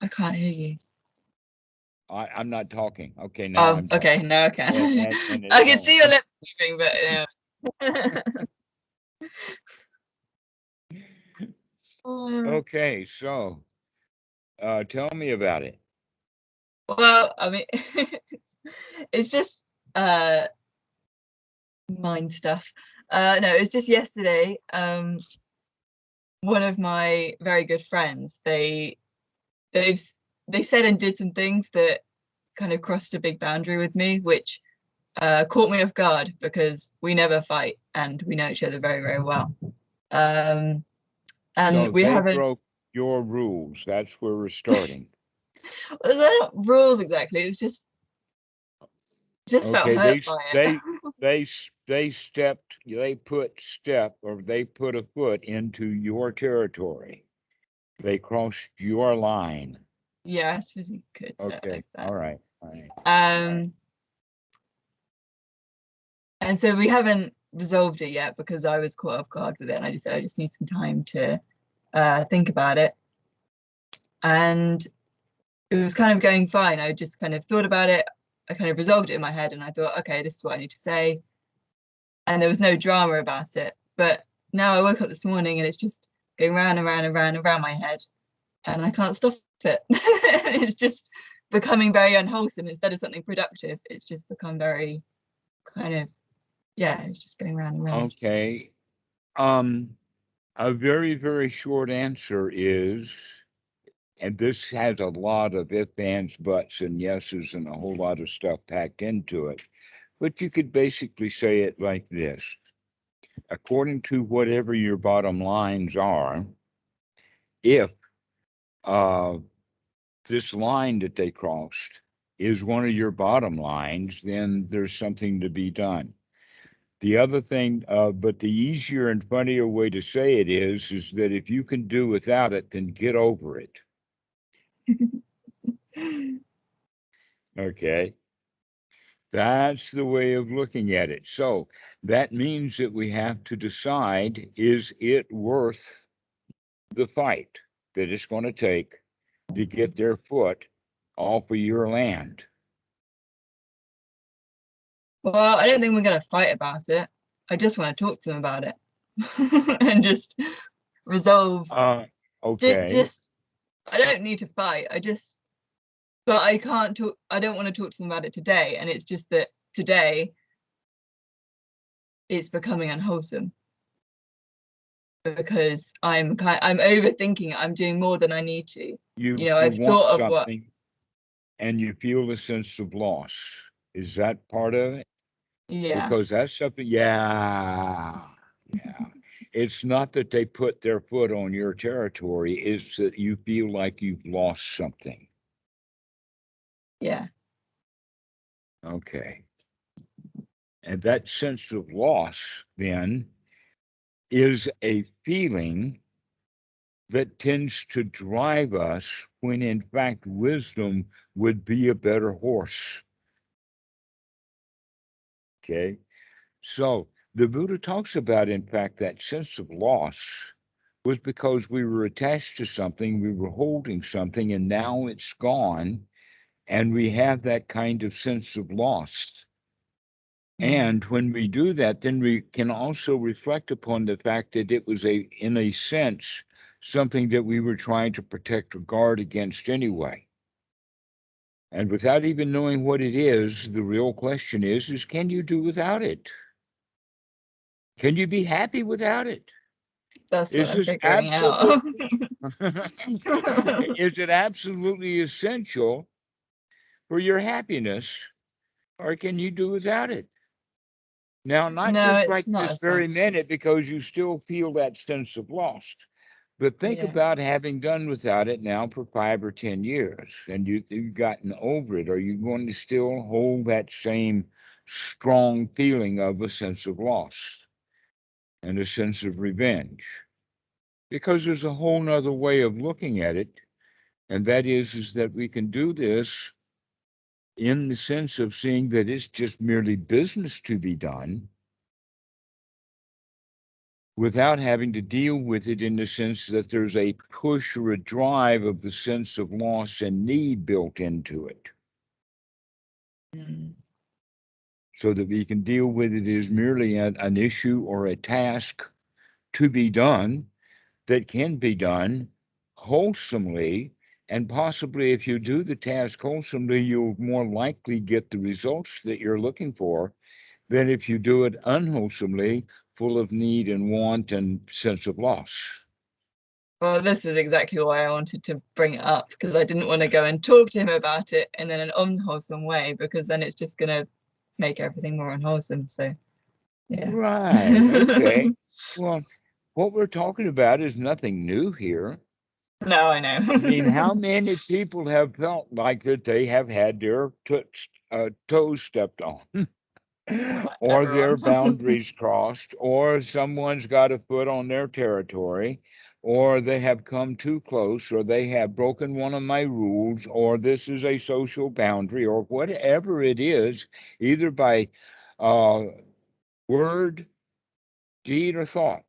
I can't hear you. I'm not talking. Okay, now Oh, I'm okay. talking. Now I can. And it's I can going. see your lips moving, but yeah. Okay, so tell me about it. Well, I mean, it's just uh mind stuff. No, it's just yesterday. One of my very good friends, they've they said and did some things that kind of crossed a big boundary with me, which caught me off guard because we never fight and we know each other very, very well. Um, and So we they haven't. broke your rules. That's where we're starting. Well, they're not rules exactly. It's just felt Okay, hurt by it. they put a foot into your territory. They crossed your line. Yeah, I suppose you could say it Okay, like that. all right, all right. Um, and so we haven't resolved it yet because I was caught off guard with it, and I just said I just need some time to think about it. And it was kind of going fine. I just kind of thought about it. I kind of resolved it in my head, and I thought, okay, this is what I need to say. And there was no drama about it. But now I woke up this morning and it's just going round and round and round and round my head, and I can't stop it. It's just becoming very unwholesome instead of something productive. It's just become very kind of, yeah, it's just going round and round. Okay. Um, a very, very short answer is, and this has a lot of ifs, ands, buts, and yeses, and a whole lot of stuff packed into it. But you could basically say it like this: according to whatever your bottom lines are, if uh, this line that they crossed is one of your bottom lines, then there's something to be done. The other thing, but the easier and funnier way to say it is that if you can do without it, then get over it. Okay. That's the way of looking at it. So that means that we have to decide, is it worth the fight that it's going to take to get their foot off of your land? Well, I don't think we're going to fight about it. I just want to talk to them about it and just resolve. Okay. Just, I don't need to fight. But I can't talk. I don't want to talk to them about it today. And it's just that today it's becoming unwholesome because I'm overthinking it. I'm doing more than I need to. You I've want thought of what. something and you feel a sense of loss. Is that part of it? Yeah, Because that's something, yeah, yeah. It's not that they put their foot on your territory, it's that you feel like you've lost something. yeah. Okay. And that sense of loss then is a feeling that tends to drive us when in fact wisdom would be a better horse. Okay. So the Buddha talks about, in fact, that sense of loss was because we were attached to something, we were holding something, and now it's gone, and we have that kind of sense of loss. Mm. And when we do that, then we can also reflect upon the fact that it was in a sense, something that we were trying to protect or guard against anyway. And without even knowing what it is, the real question is can you do without it? Can you be happy without it? That's what Is I'm this figuring out. absolutely is it absolutely essential for your happiness, or can you do without it? Now, not No, just it's right not this very essential. minute, because you still feel that sense of loss, but think Yeah. about having done without it now for 5 or 10 years, and you've gotten over it. Are you going to still hold that same strong feeling of a sense of loss and a sense of revenge? Because there's a whole nother way of looking at it, and that is that we can do this in the sense of seeing that it's just merely business to be done, without having to deal with it in the sense that there's a push or a drive of the sense of loss and need built into it. Mm. So that we can deal with it as merely an issue or a task to be done that can be done wholesomely. And possibly if you do the task wholesomely, you'll more likely get the results that you're looking for than if you do it unwholesomely, full of need and want and sense of loss. Well, this is exactly why I wanted to bring it up, because I didn't want to go and talk to him about it in an unwholesome way, because then it's just going to make everything more unwholesome. So, yeah. Right. Okay. Well, what we're talking about is nothing new here. No, I know. I mean, how many people have felt like that they have had their toes stepped on, or their Everyone. boundaries crossed, or someone's got a foot on their territory, or they have come too close, or they have broken one of my rules, or this is a social boundary, or whatever it is, either by word, deed, or thought.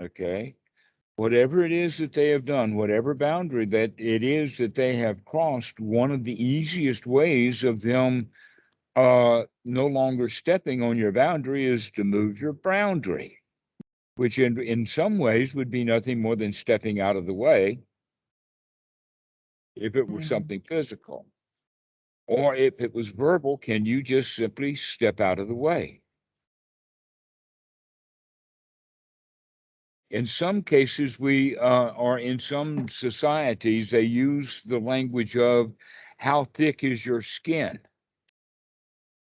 Okay. Whatever it is that they have done, whatever boundary that it is that they have crossed, one of the easiest ways of them no longer stepping on your boundary is to move your boundary, which in some ways would be nothing more than stepping out of the way if it were something physical. Or if it was verbal, can you just simply step out of the way? In some cases, or in some societies, they use the language of how thick is your skin?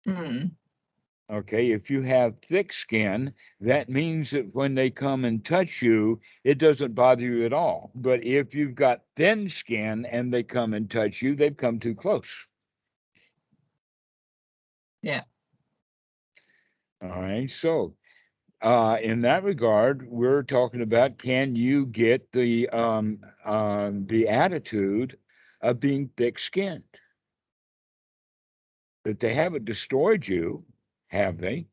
Mm. Okay, if you have thick skin, that means that when they come and touch you, it doesn't bother you at all. But if you've got thin skin and they come and touch you, they've come too close. Yeah. All right, so in that regard, we're talking about, can you get the attitude of being thick-skinned? That they haven't destroyed you, have they?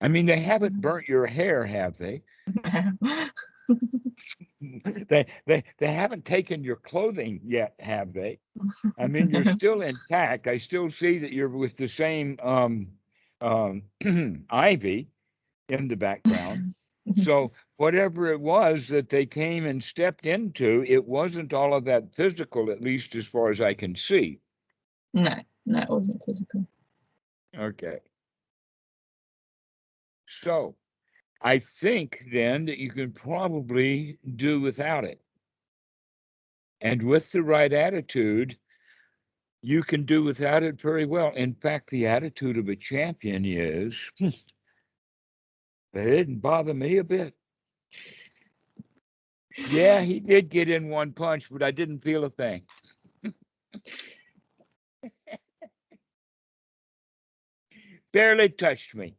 I mean, they haven't burnt your hair, have they? They haven't taken your clothing yet, have they? I mean, you're still intact. I still see that you're with the same ivy in the background. So whatever it was that they came and stepped into, it wasn't all of that physical, at least as far as I can see. No, it wasn't physical. Okay. So I think then that you can probably do without it. And with the right attitude, you can do without it very well. In fact, the attitude of a champion is, they didn't bother me a bit. Yeah, he did get in one punch, but I didn't feel a thing. Barely touched me.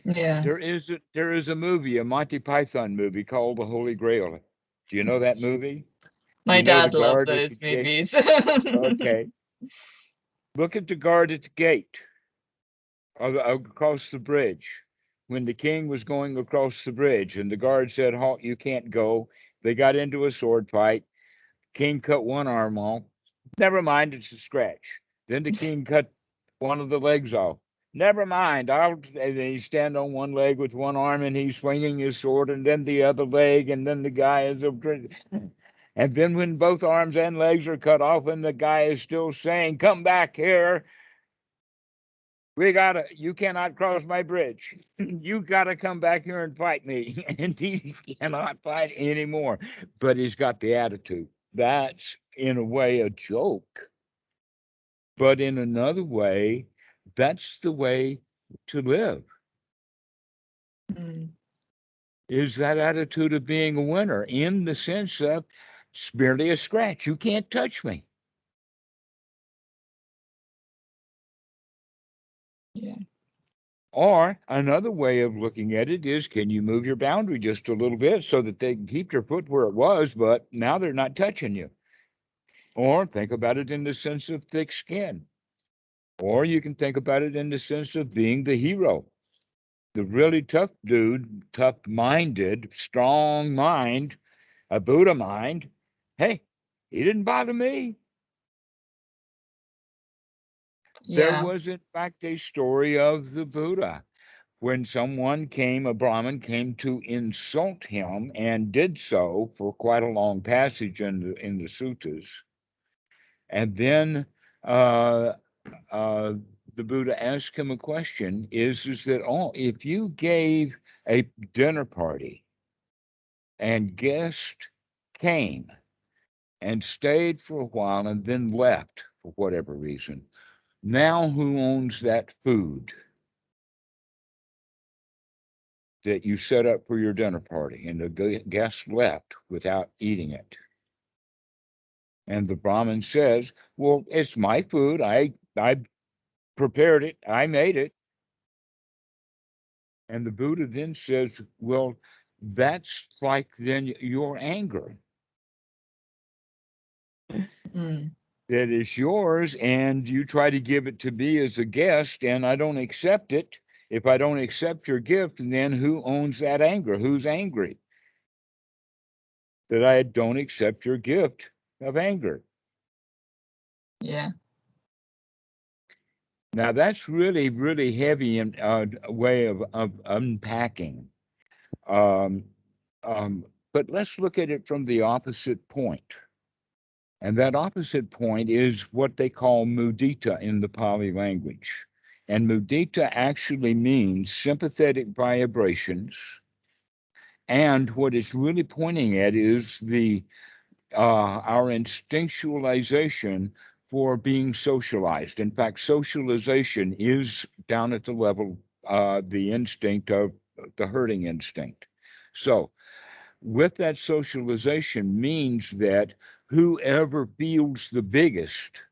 Yeah. There is a movie, a Monty Python movie called The Holy Grail. Do you know that movie? My You know the dad loved guard at the those gate? movies. Okay. Look at the guard at the gate across the bridge. When the king was going across the bridge and the guard said, "Halt, you can't go." They got into a sword fight. King cut one arm off. Never mind, it's a scratch. Then the king cut one of the legs off. Never mind, and he stand on one leg with one arm and he's swinging his sword, and then the other leg, and then the guy is and then when both arms and legs are cut off and the guy is still saying, "Come back here. You cannot cross my bridge. You gotta come back here and fight me." And he cannot fight anymore. But he's got the attitude. That's in a way a joke. But in another way, that's the way to live. Mm. Is that attitude of being a winner in the sense of it's merely a scratch. You can't touch me. Yeah. Or another way of looking at it is, can you move your boundary just a little bit so that they can keep your foot where it was, but now they're not touching you? Or think about it in the sense of thick skin. Or you can think about it in the sense of being the hero. the really tough dude, tough-minded, strong mind, a Buddha mind, hey, he didn't bother me. There Yeah. was, in fact, a story of the Buddha when a Brahmin came to insult him and did so for quite a long passage in the suttas. And then uh, uh, the Buddha asked him a question: is that if you gave a dinner party and guests came and stayed for a while and then left for whatever reason, now who owns that food that you set up for your dinner party and the guests left without eating it? And the Brahmin says, well, it's my food. I prepared it. I made it. And the Buddha then says, well, that's like then your anger. Mm. That is yours, and you try to give it to me as a guest, and I don't accept it. If I don't accept your gift, then who owns that anger? Who's angry that I don't accept your gift of anger? Yeah. Now that's really, really heavy in way of unpacking. Um, but let's look at it from the opposite point. And that opposite point is what they call mudita in the Pali language. And mudita actually means sympathetic vibrations. And what it's really pointing at is our instinctualization for being socialized. In fact, socialization is down at the level, the instinct of the herding instinct. So with that socialization means that whoever feels the biggest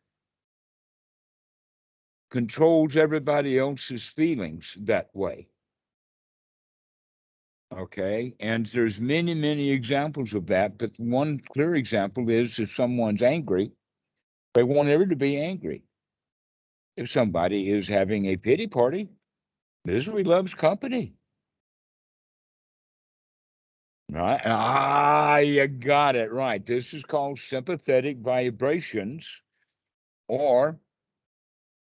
controls everybody else's feelings that way. Okay, and there's many, many examples of that, but one clear example is if someone's angry, they want everyone to be angry. If somebody is having a pity party, misery loves company. Right? Ah, you got it right. This is called sympathetic vibrations, or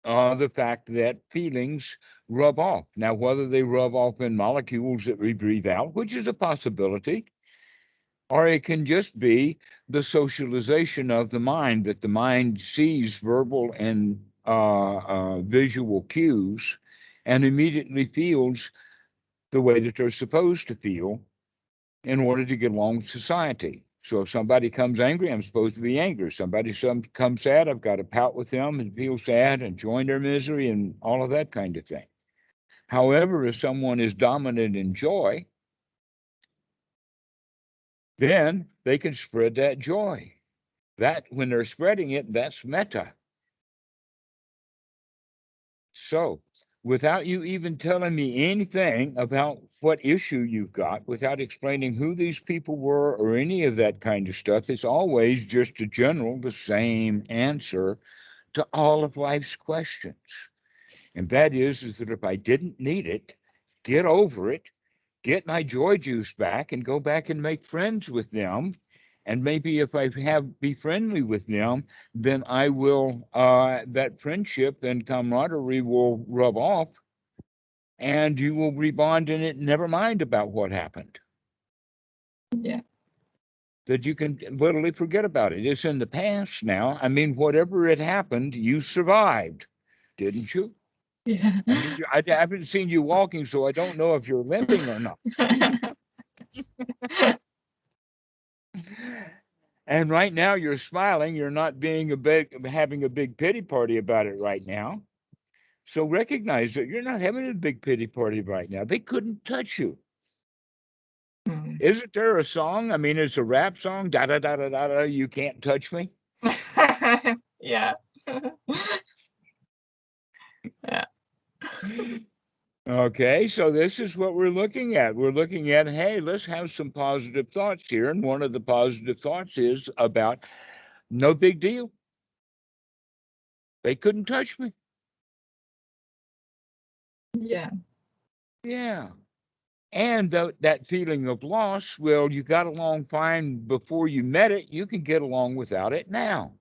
the fact that feelings rub off. Now, whether they rub off in molecules that we breathe out, which is a possibility, or it can just be the socialization of the mind, that the mind sees verbal and visual cues and immediately feels the way that they're supposed to feel in order to get along with society. So if somebody comes angry, I'm supposed to be angry. Somebody comes sad, I've got to pout with them and feel sad and join their misery and all of that kind of thing. However, if someone is dominant in joy, then they can spread that joy. That when they're spreading it, that's metta. So without you even telling me anything about what issue you've got, without explaining who these people were or any of that kind of stuff, it's always just a general, the same answer to all of life's questions. And that is that if I didn't need it, get over it, get my joy juice back and go back and make friends with them. And maybe if I be friendly with them, then I will, that friendship and camaraderie will rub off and you will rebond in it. Never mind about what happened. Yeah. That you can literally forget about it. It's in the past now. I mean, whatever had happened, you survived, didn't you? Yeah. I mean, I haven't seen you walking, so I don't know if you're limping or not. And right now you're smiling. You're not having a big pity party about it right now. So recognize that you're not having a big pity party right now. They couldn't touch you. Mm. Isn't there a song? I mean, it's a rap song. Da da da da da da. You can't touch me. Yeah. Yeah. Okay, so this is what we're looking at. We're looking at, hey, let's have some positive thoughts here. And one of the positive thoughts is about no big deal. They couldn't touch me. Yeah. Yeah. And that feeling of loss, well, you got along fine before you met it. You can get along without it now.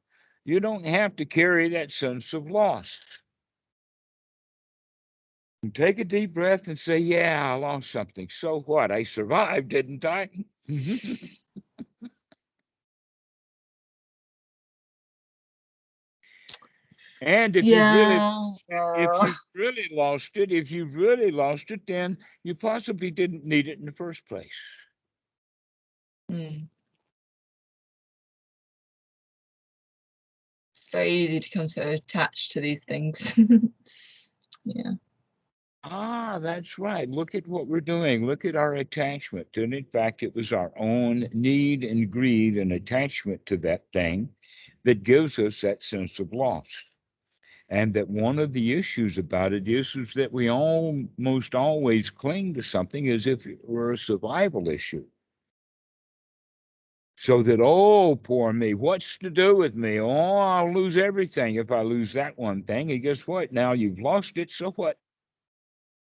You don't have to carry that sense of loss. And take a deep breath and say, yeah, I lost something. So what? I survived, didn't I? And if you've really lost it, then you possibly didn't need it in the first place. Mm. It's very easy to become so attached to these things. Yeah. Ah, that's right. Look at what we're doing. Look at our attachment. And in fact, it was our own need and greed and attachment to that thing that gives us that sense of loss. And that one of the issues about it is that we almost always cling to something as if it were a survival issue. So that, oh, poor me, what's to do with me? Oh, I'll lose everything if I lose that one thing. And guess what? Now you've lost it. So what?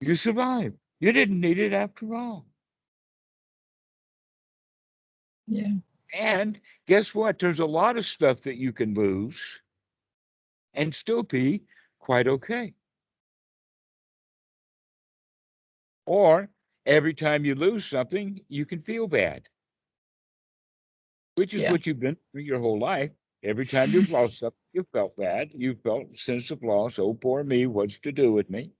You survived. You didn't need it after all. Yeah. And guess what? There's a lot of stuff that you can lose and still be quite okay. Or every time you lose something, you can feel bad, which is what you've been through your whole life. Every time you've lost something, you felt bad. You felt a sense of loss. Oh, poor me, what's to do with me?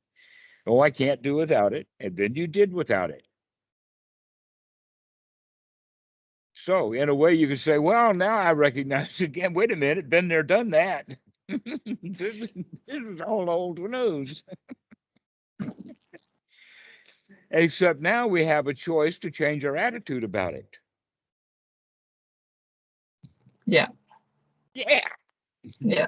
Oh, I can't do without it. And then you did without it. So, in a way, you could say, well, now I recognize again, wait a minute, been there, done that. This is all old news. Except now we have a choice to change our attitude about it. Yeah. Yeah. Yeah.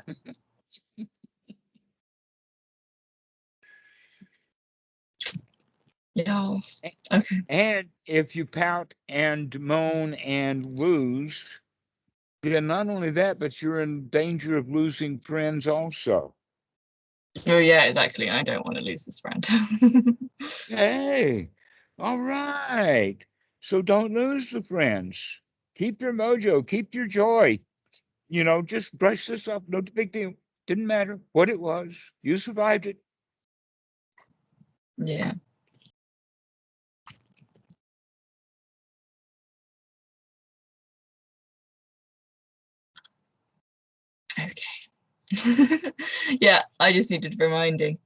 Yes. Okay. And if you pout and moan and lose, then not only that, but you're in danger of losing friends also. Oh yeah, exactly. I don't want to lose this friend. Hey, all right. So don't lose the friends. Keep your mojo, keep your joy. Just brush this up. No big deal. Didn't matter what it was. You survived it. Yeah. Okay. Yeah, I just needed reminding.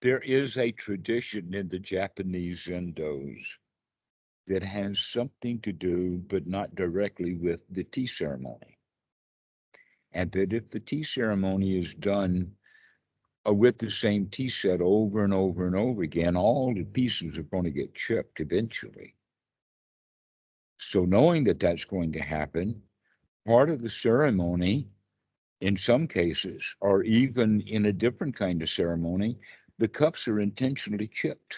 There is a tradition in the Japanese Zendos that has something to do, but not directly, with the tea ceremony. And that if the tea ceremony is done with the same tea set over and over and over again, all the pieces are going to get chipped eventually. So knowing that that's going to happen, part of the ceremony, in some cases, or even in a different kind of ceremony, the cups are intentionally chipped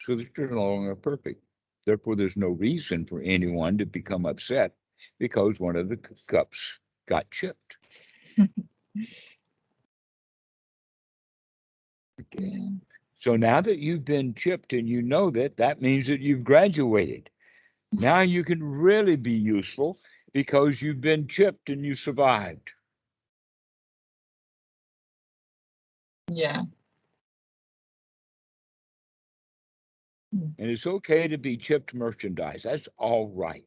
so that they're no longer perfect. Therefore, there's no reason for anyone to become upset because one of the cups got chipped. Okay. Yeah. So now that you've been chipped and you know that means that you've graduated. Now you can really be useful because you've been chipped and you survived. Yeah. And it's okay to be chipped merchandise. That's all right.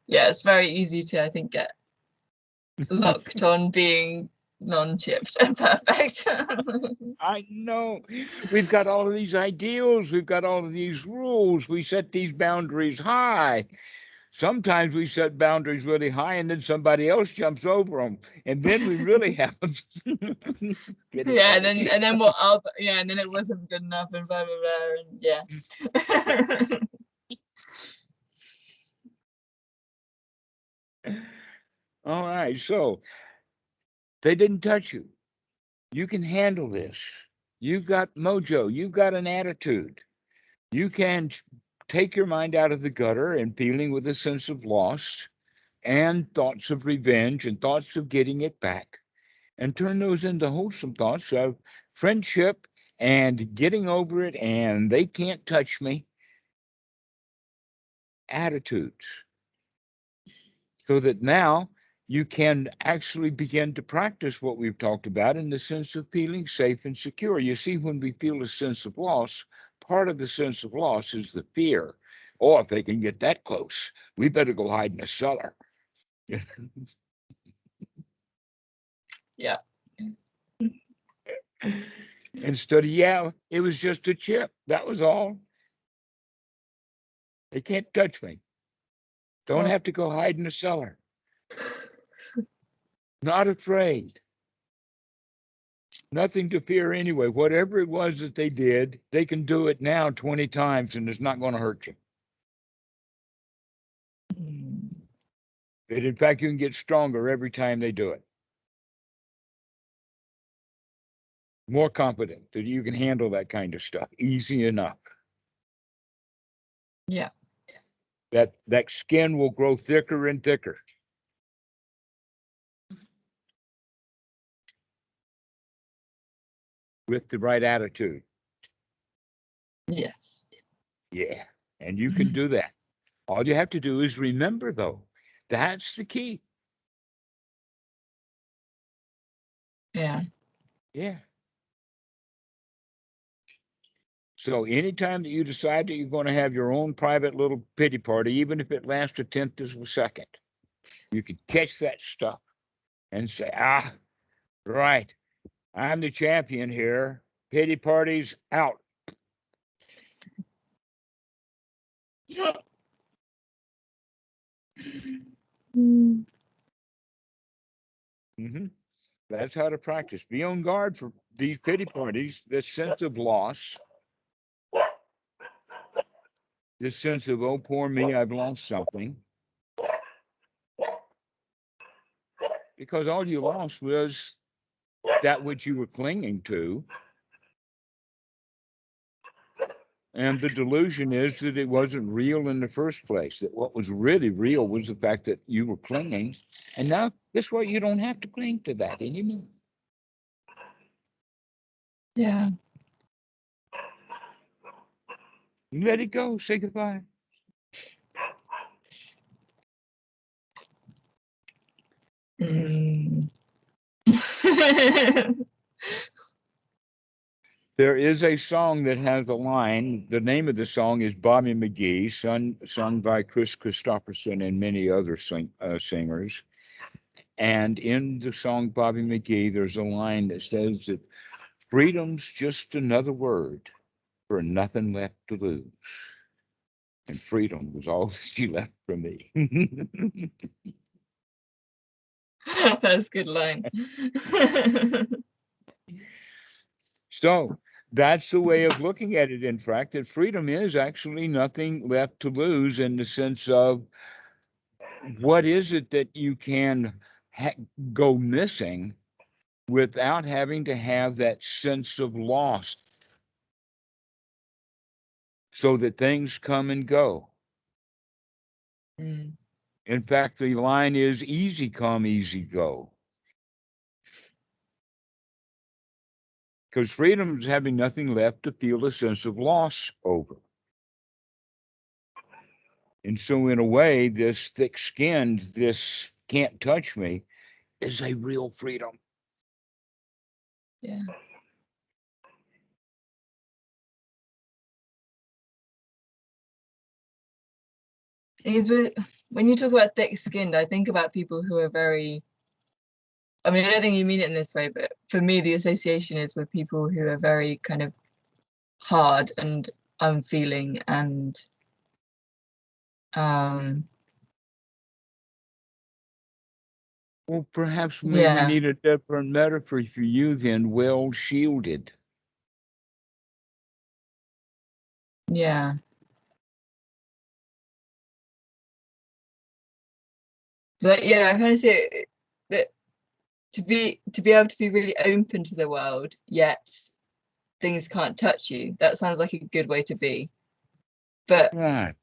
Yeah, it's very easy to, I think, get locked on being non-chipped and perfect. I know. We've got all of these ideals. We've got all of these rules. We set these boundaries high. Sometimes we set boundaries really high and then somebody else jumps over them. And then we really have Yeah, and then what else? Yeah, and then it wasn't good enough and blah blah blah and yeah. All right. So they didn't touch you. You can handle this. You've got mojo. You've got an attitude. You can take your mind out of the gutter and feeling with a sense of loss and thoughts of revenge and thoughts of getting it back. and turn those into wholesome thoughts of friendship and getting over it, and they can't touch me attitudes. So that now you can actually begin to practice what we've talked about in the sense of feeling safe and secure. You see, when we feel a sense of loss, part of the sense of loss is the fear. Oh, if they can get that close, we better go hide in a cellar. Yeah. Instead of, yeah, it was just a chip. That was all. They can't touch me. Don't have to go hide in a cellar. Not afraid. Nothing to fear anyway. Whatever it was that they did, they can do it now 20 times and it's not going to hurt you. But in fact, you can get stronger every time they do it. More confident that you can handle that kind of stuff. Easy enough. Yeah. That skin will grow thicker and thicker. With the right attitude. Yes. Yeah. And you can do that. All you have to do is remember, though. That's the key. Yeah. Yeah. So anytime that you decide that you're going to have your own private little pity party, even if it lasts a tenth of a second, you can catch that stuff and say, right, I'm the champion here. Pity party's out. Mm-hmm. That's how to practice. Be on guard for these pity parties, this sense of loss, this sense of, oh, poor me, I've lost something. Because all you lost was that which you were clinging to. And the delusion is that it wasn't real in the first place, that what was really real was the fact that you were clinging. And now, guess what? You don't have to cling to that anymore. Yeah. Let it go. Say goodbye. There is a song that has a line. The name of the song is Bobby McGee, sung by Chris Christopherson and many other singers. And in the song Bobby McGee, there's a line that says that freedom's just another word for nothing left to lose. And freedom was all she left for me. That's a good line. So that's the way of looking at it, in fact, that freedom is actually nothing left to lose, in the sense of what is it that you can go missing without having to have that sense of loss, so that things come and go. In fact, the line is easy come, easy go. Because freedom is having nothing left to feel a sense of loss over. And so, in a way, this thick-skinned, this can't touch me, is a real freedom. Yeah. When you talk about thick-skinned, I think about people who are very, I mean, I don't think you mean it in this way, but for me, the association is with people who are very kind of hard and unfeeling and Well, perhaps we need a different metaphor for you than well shielded. Yeah. So yeah, I kind of see it, that to be able to be really open to the world, yet things can't touch you. That sounds like a good way to be. But right.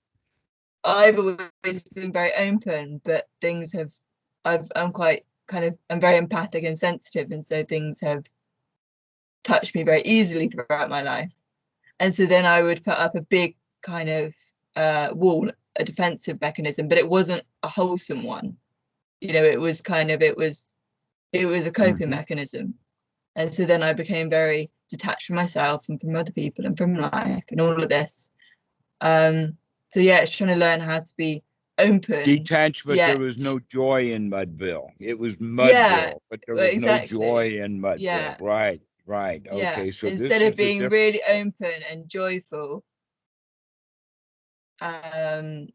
I've always been very open, but things have, I'm quite I'm very empathic and sensitive, and so things have touched me very easily throughout my life. And so then I would put up a big kind of wall, a defensive mechanism, but it wasn't a wholesome one. You know, it was a coping mechanism. And so then I became very detached from myself and from other people and from life and all of this. So yeah, it's trying to learn how to be open. Detached, but there was no joy in Mudville. It was Mudville, but there was no joy in Mudville. Yeah. Right. Okay, yeah. so instead of being really open and joyful, and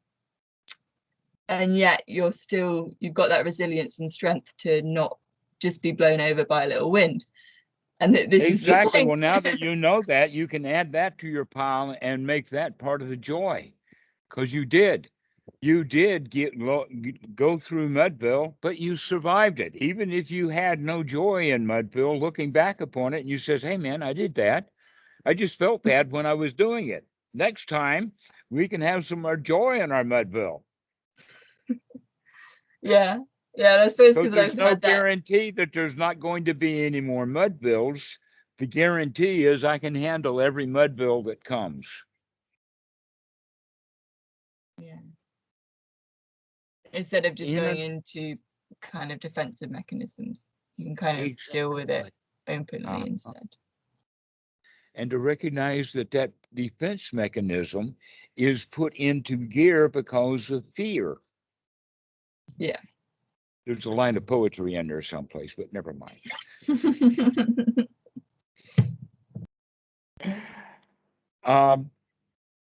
yet you've got that resilience and strength to not just be blown over by a little wind. And this is the thing. Well, now that you know that, you can add that to your pile and make that part of the joy, because you did go through Mudville, but you survived it. Even if you had no joy in Mudville, looking back upon it, and you says, "Hey, man, I did that. I just felt bad when I was doing it. Next time, we can have some more joy in our Mudville." Yeah, I suppose because there's no guarantee that there's not going to be any more Mudvilles. The guarantee is I can handle every Mudville that comes. Yeah. Instead of just going into kind of defensive mechanisms, you can kind of deal with it openly instead. And to recognize that defense mechanism is put into gear because of fear. Yeah. There's a line of poetry in there someplace, but never mind.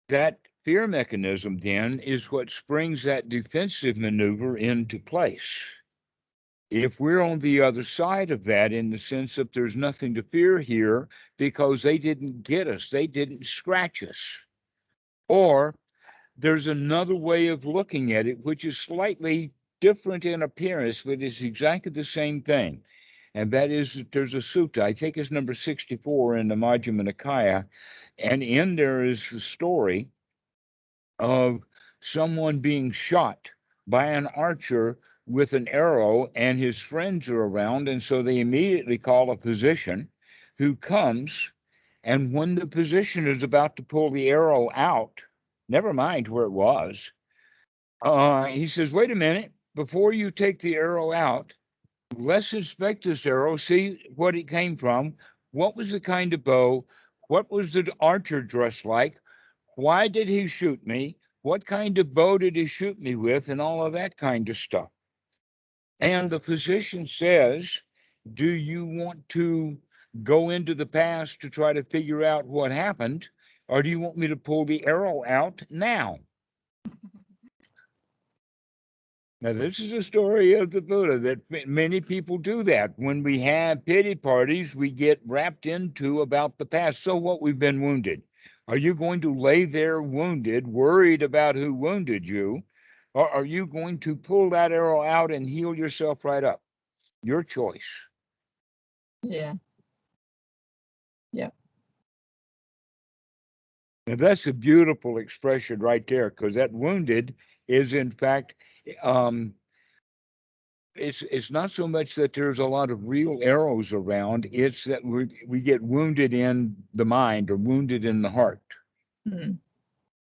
That fear mechanism then is what springs that defensive maneuver into place. If we're on the other side of that, in the sense that there's nothing to fear here because they didn't get us, they didn't scratch us. Or there's another way of looking at it, which is slightly different in appearance, but it's exactly the same thing. And that is that there's a sutta, I think it's number 64 in the Majjhima Nikaya, and in there is the story of someone being shot by an archer with an arrow, and his friends are around, and so they immediately call a physician who comes, and when the physician is about to pull the arrow out, never mind where it was, he says, "Wait a minute, before you take the arrow out, let's inspect this arrow, see what it came from, what was the kind of bow, what was the archer dressed like, why did he shoot me, what kind of bow did he shoot me with," and all of that kind of stuff. And the physician says, "Do you want to go into the past to try to figure out what happened, or do you want me to pull the arrow out now?" Now, this is a story of the Buddha that many people do that. When we have pity parties, we get wrapped into about the past. So what, we've been wounded. Are you going to lay there wounded, worried about who wounded you? Or are you going to pull that arrow out and heal yourself right up? Your choice. Yeah. Now, that's a beautiful expression right there, because that wounded is, in fact, it's not so much that there's a lot of real arrows around, it's that we get wounded in the mind or wounded in the heart.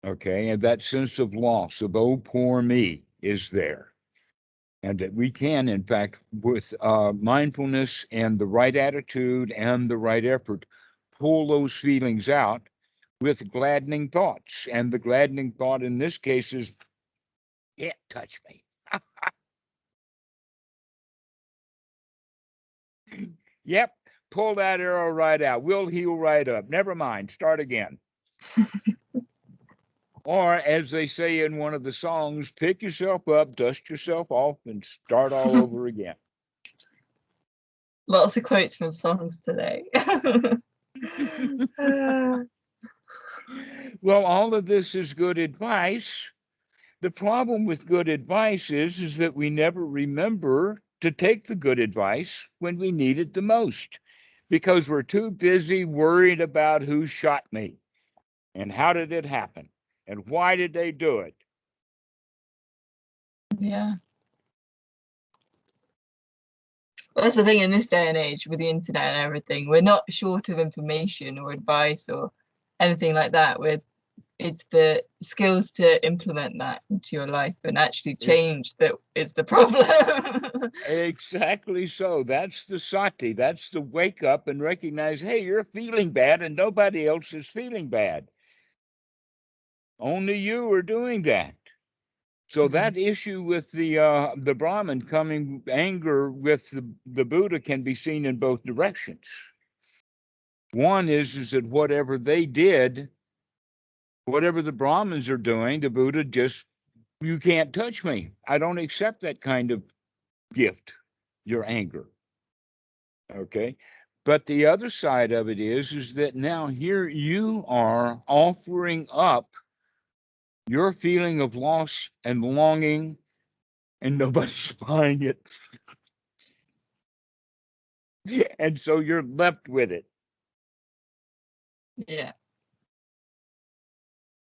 Okay, and that sense of loss, of "oh, poor me," is there. And that we can, in fact, with mindfulness and the right attitude and the right effort, pull those feelings out with gladdening thoughts. And the gladdening thought in this case is, "It touched me." Yep, pull that arrow right out. We'll heal right up. Never mind, start again. Or, as they say in one of the songs, pick yourself up, dust yourself off, and start all over again. Lots of quotes from songs today. Well, all of this is good advice. The problem with good advice is that we never remember to take the good advice when we need it the most, because we're too busy worried about who shot me and how did it happen and why did they do it. Yeah. Well, that's the thing in this day and age with the internet and everything. We're not short of information or advice or anything like that. It's the skills to implement that into your life and actually change that is the problem. Exactly so. That's the sati. That's the wake up and recognize, hey, you're feeling bad and nobody else is feeling bad. Only you are doing that. So that issue with the Brahmin coming anger with the Buddha can be seen in both directions. One is that whatever they did, whatever the Brahmins are doing, the Buddha just, you can't touch me. I don't accept that kind of gift, your anger. Okay. But the other side of it is that now here you are offering up your feeling of loss and longing, and nobody's buying it. And so you're left with it. Yeah.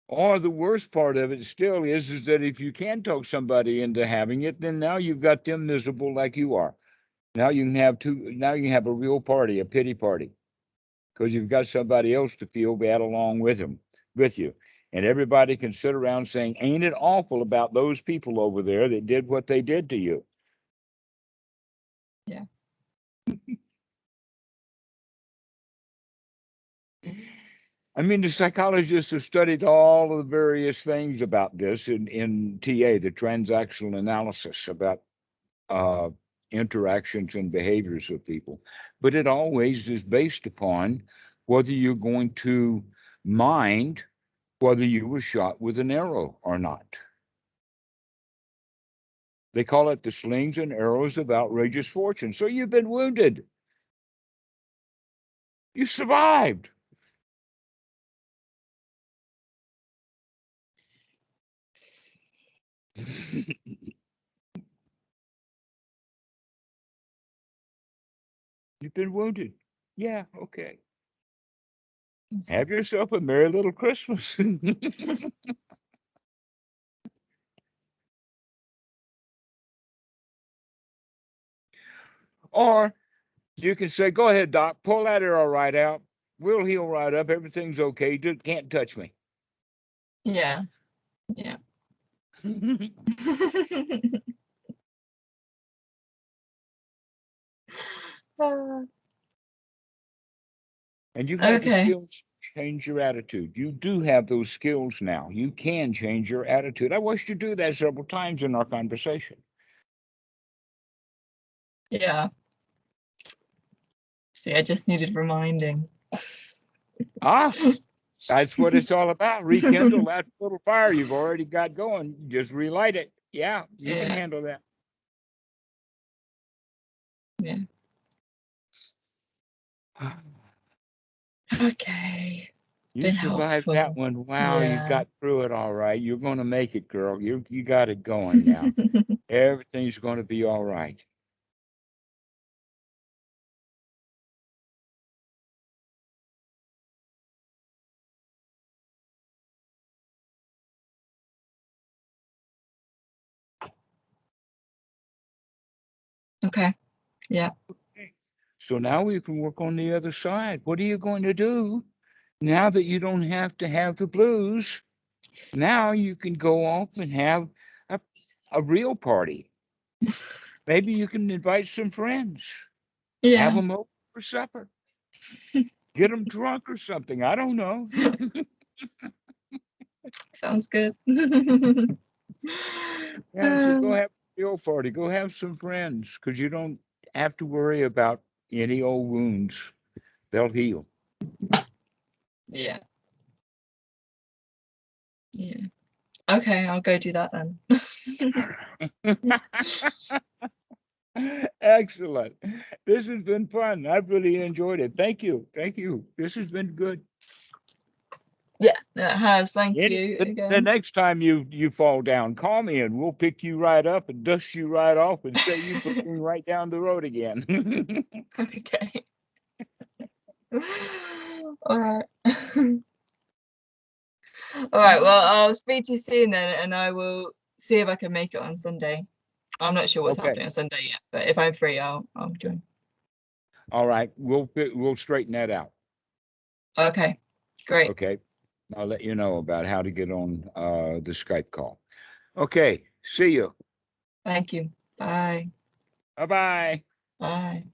Or the worst part of it still is that if you can talk somebody into having it, then now you've got them miserable like you are. Now you can have now you have a real party, a pity party, because you've got somebody else to feel bad along with you. And everybody can sit around saying, ain't it awful about those people over there that did what they did to you? Yeah. I mean, the psychologists have studied all of the various things about this in TA, the transactional analysis about interactions and behaviors of people. But it always is based upon whether you're going to mind whether you were shot with an arrow or not. They call it the slings and arrows of outrageous fortune. So you've been wounded. You survived. You've been wounded. Yeah, okay. Have yourself a merry little Christmas. Or you can say, go ahead, doc, pull that arrow right out. We'll heal right up. Everything's okay. Just can't touch me. Yeah. Yeah. And you have the Okay. skills to change your attitude. You do have those skills now. You can change your attitude. I watched you do that several times in our conversation. Yeah. See, I just needed reminding. Ah, that's what it's all about. Rekindle that little fire you've already got going. Just relight it. Yeah, you can handle that. Yeah. Okay. You Been survived helpful. that one. Wow, you Yeah. got through it all right. You're going to make it, girl. You got it going now. Everything's going to be all right. Okay. Yeah. So now we can work on the other side. What are you going to do now that you don't have to have the blues? Now you can go off and have a real party. Maybe you can invite some friends, have Yeah. them over for supper, get them drunk or something. I don't know. Sounds good. Yeah, so go have a real party. Go have some friends because you don't have to worry about any old wounds. They'll heal. Yeah. Yeah. Okay, I'll go do that then. Excellent. This has been fun. I've really enjoyed it. Thank you. Thank you. This has been good. Yeah, it has. Thank you The again. next time you fall down, call me and we'll pick you right up and dust you right off and say you put me right down the road again. Okay. All right. All right. Well, I'll speak to you soon then, and I will see if I can make it on Sunday. I'm not sure what's Okay. happening on Sunday yet, but if I'm free, I'll join. All right, we'll straighten that out. Okay, great. Okay, I'll let you know about how to get on the Skype call. Okay, see you. Thank you. Bye. Bye-bye. Bye.